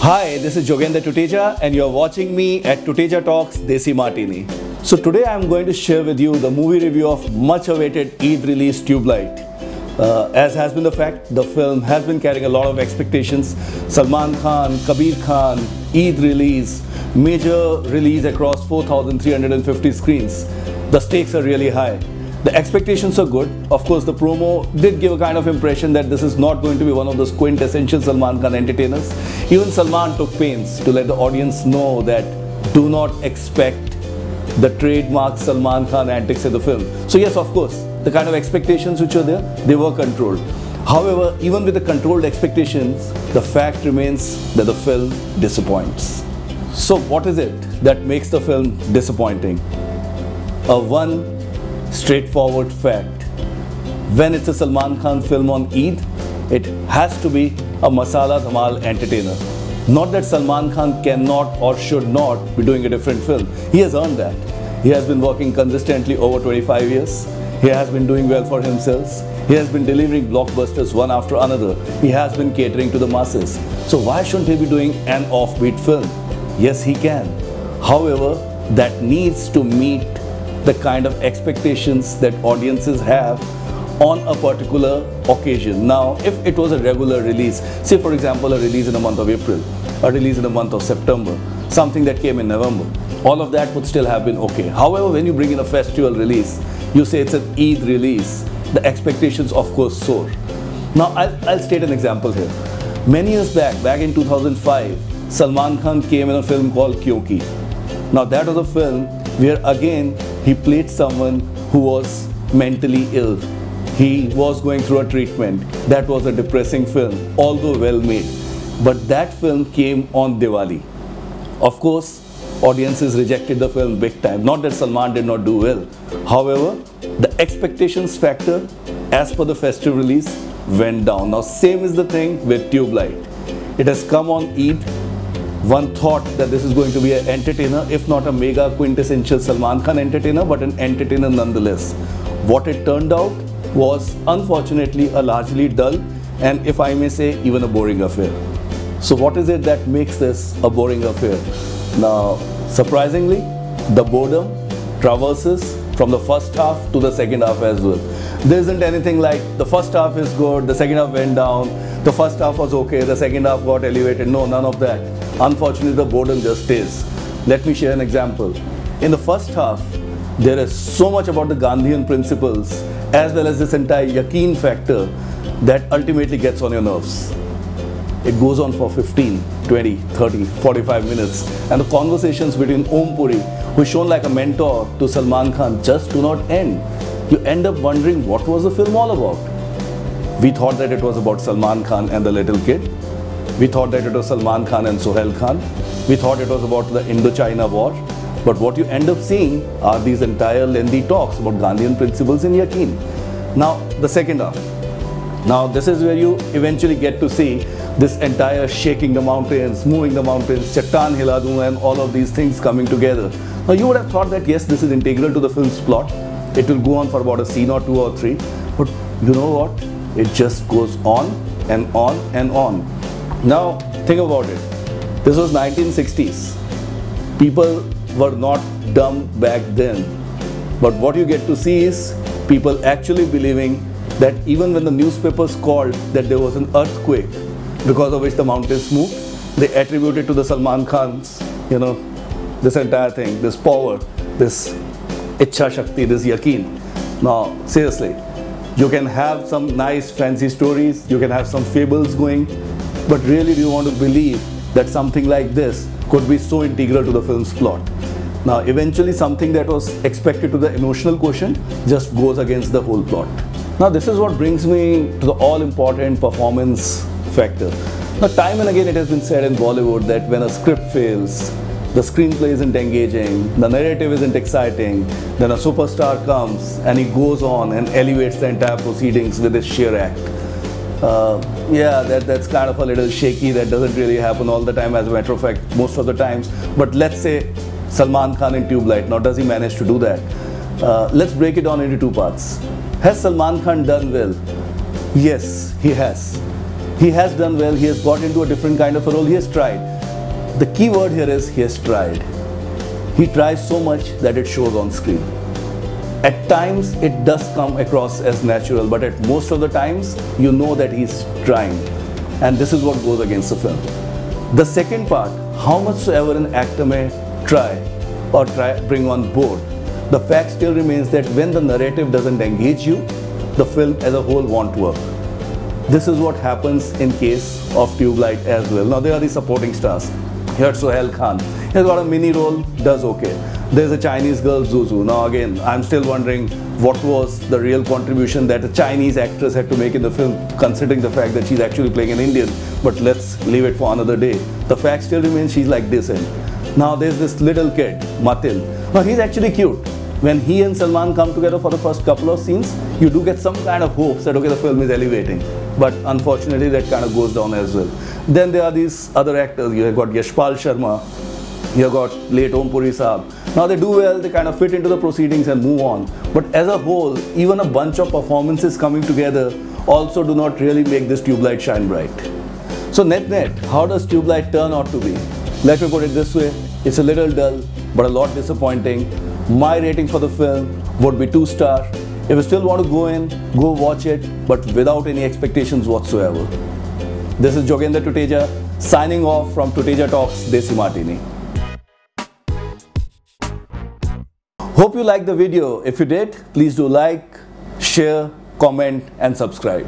Hi, this is Joginder Tuteja and you're watching me at Tuteja Talks Desimartini. So today I'm going to share with you the movie review of much awaited Eid release Tubelight. As has been the fact, the film has been carrying a lot of expectations. Salman Khan, Kabir Khan, Eid release, major release across 4,350 screens. The stakes are really high. The expectations are good. Of course, the promo did give a kind of impression that this is not going to be one of those quintessential Salman Khan entertainers. Even Salman took pains to let the audience know that do not expect the trademark Salman Khan antics in the film. So yes, of course, the kind of expectations which were there, they were controlled. However, even with the controlled expectations, the fact remains that the film disappoints. So what is it that makes the film disappointing? One straightforward fact. When it's a Salman Khan film on Eid, it has to be a masala dhamal entertainer. Not that Salman Khan cannot or should not be doing a different film. He has earned that. He has been working consistently over 25 years. He has been doing well for himself. He has been delivering blockbusters one after another. He has been catering to the masses. So why shouldn't he be doing an offbeat film? Yes, he can. However, that needs to meet the kind of expectations that audiences have on a particular occasion. Now, if it was a regular release, say for example a release in the month of April, a release in the month of September, something that came in November, all of that would still have been okay. However, when you bring in a festival release, you say it's an Eid release, the expectations of course soar. Now, I'll state an example here. Many years back in 2005, Salman Khan came in a film called Kyunki. Now that was a film where again he played someone who was mentally ill. He was going through a treatment. That was a depressing film, although well made. But that film came on Diwali. Of course, audiences rejected the film big time. Not that Salman did not do well. However, the expectations factor as per the festive release went down. Now same is the thing with Tubelight. It has come on Eid. One thought that this is going to be an entertainer, if not a mega quintessential Salman Khan entertainer, but an entertainer nonetheless. What it turned out was unfortunately a largely dull and, if I may say, even a boring affair. So what is it that makes this a boring affair? Now, surprisingly, the boredom traverses from the first half to the second half as well. There isn't anything like the first half is good, the second half went down, the first half was okay, the second half got elevated. No, none of that. Unfortunately, the boredom just stays. Let me share an example. In the first half, there is so much about the Gandhian principles as well as this entire yaqeen factor that ultimately gets on your nerves. It goes on for 15, 20, 30, 45 minutes, and the conversations between Om Puri, who is shown like a mentor to Salman Khan, just do not end. You end up wondering what was the film all about. We thought that it was about Salman Khan and the little kid. We thought that it was Salman Khan and Sohail Khan. We thought it was about the Indochina war. But what you end up seeing are these entire lengthy talks about Gandhian principles in yaqeen. Now, the second half. Now, this is where you eventually get to see this entire shaking the mountains, moving the mountains, Chattan Hila Dun, and all of these things coming together. Now, you would have thought that yes, this is integral to the film's plot. It will go on for about a scene or two or three. But you know what? It just goes on and on and on. Now, think about it. This was 1960s. People were not dumb back then. But what you get to see is people actually believing that even when the newspapers called that there was an earthquake because of which the mountains moved, they attributed to the Salman Khan's, this entire thing, this power, this Ichha Shakti, this yaqeen. Now, seriously, you can have some nice fancy stories, you can have some fables going, but really do you want to believe that something like this could be so integral to the film's plot? Now, eventually something that was expected to the emotional quotient just goes against the whole plot. Now, this is what brings me to the all-important performance factor. Now, time and again it has been said in Bollywood that when a script fails, the screenplay isn't engaging, the narrative isn't exciting, then a superstar comes and he goes on and elevates the entire proceedings with his sheer act. Yeah, that's kind of a little shaky. That doesn't really happen all the time, as a matter of fact, most of the times. But let's say Salman Khan in Tubelight. Now, does he manage to do that? Let's break it down into two parts. Has Salman Khan done well? Yes, he has. He has done well, he has got into a different kind of a role, he has tried. The key word here is he has tried. He tries so much that it shows on screen. At times it does come across as natural, but at most of the times you know that he's trying, and this is what goes against the film. The second part, how much soever an actor may try bring on board, the fact still remains that when the narrative doesn't engage you, the film as a whole won't work. This is what happens in case of Tubelight as well. Now there are the supporting stars. Here's Salman Khan. He's got a mini role, does okay. There's a Chinese girl, Zuzu. Now again, I'm still wondering what was the real contribution that a Chinese actress had to make in the film, considering the fact that she's actually playing an Indian. But let's leave it for another day. The fact still remains she's like decent. Now there's this little kid, Matil. Now he's actually cute. When he and Salman come together for the first couple of scenes, you do get some kind of hopes that okay, the film is elevating. But unfortunately that kind of goes down as well. Then there are these other actors. You have got Yashpal Sharma, you have got late Om Puri Saab. Now they do well, they kind of fit into the proceedings and move on. But as a whole, even a bunch of performances coming together also do not really make this Tubelight shine bright. So net, how does Tubelight turn out to be? Let me put it this way, it's a little dull, but a lot disappointing. My rating for the film would be 2 stars. If you still want to go in, go watch it, but without any expectations whatsoever. This is Joginder Tuteja signing off from Tuteja Talks, Desimartini. Hope you liked the video. If you did, please do like, share, comment and subscribe.